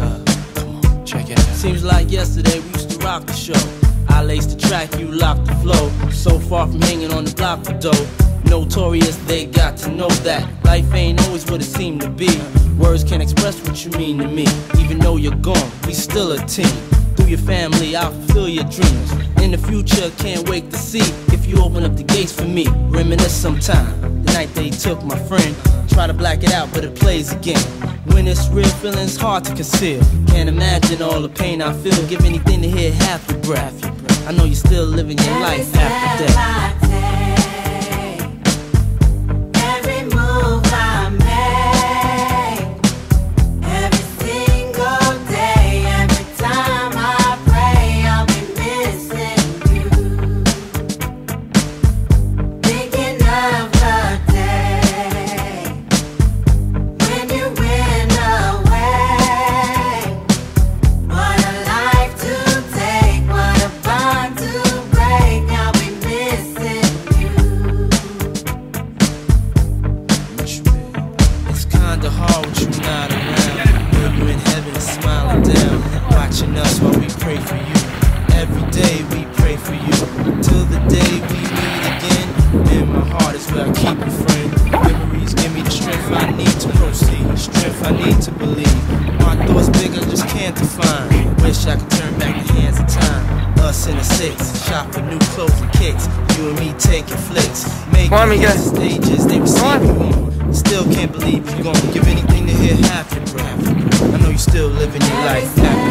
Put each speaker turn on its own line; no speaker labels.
love. Come on, check it out. Seems like yesterday we used to rock the show. I laced the track, you locked the flow. So far from hanging on the block for dough. Notorious, they got to know that life ain't always what it seemed to be. Words can't express what you mean to me. Even though you're gone, we still a team. Through your family, I'll fulfill your dreams. In the future, can't wait to see if you open up the gates for me. Reminisce sometime, the night they took my friend. Try to black it out, but it plays again. When it's real, feeling's hard to conceal. Can't imagine all the pain I feel. Give anything to hear half your breath. I know you're still living your life after death. Hard with you not around. Girl, you in heaven smiling down, watching us while we pray for you. Every day we pray for you, till the day we meet again. In my heart is where I keep you, friend. Memories give me the strength I need to proceed, strength I need to believe. My thoughts big, I just can't define. Wish I could turn back the hands of time. Us in the six, shop for new clothes and kicks. You and me taking flicks, making hits, stages they receive you on. Still can't believe you're gone. Give anything to hear half your breath. I know you're still living your life.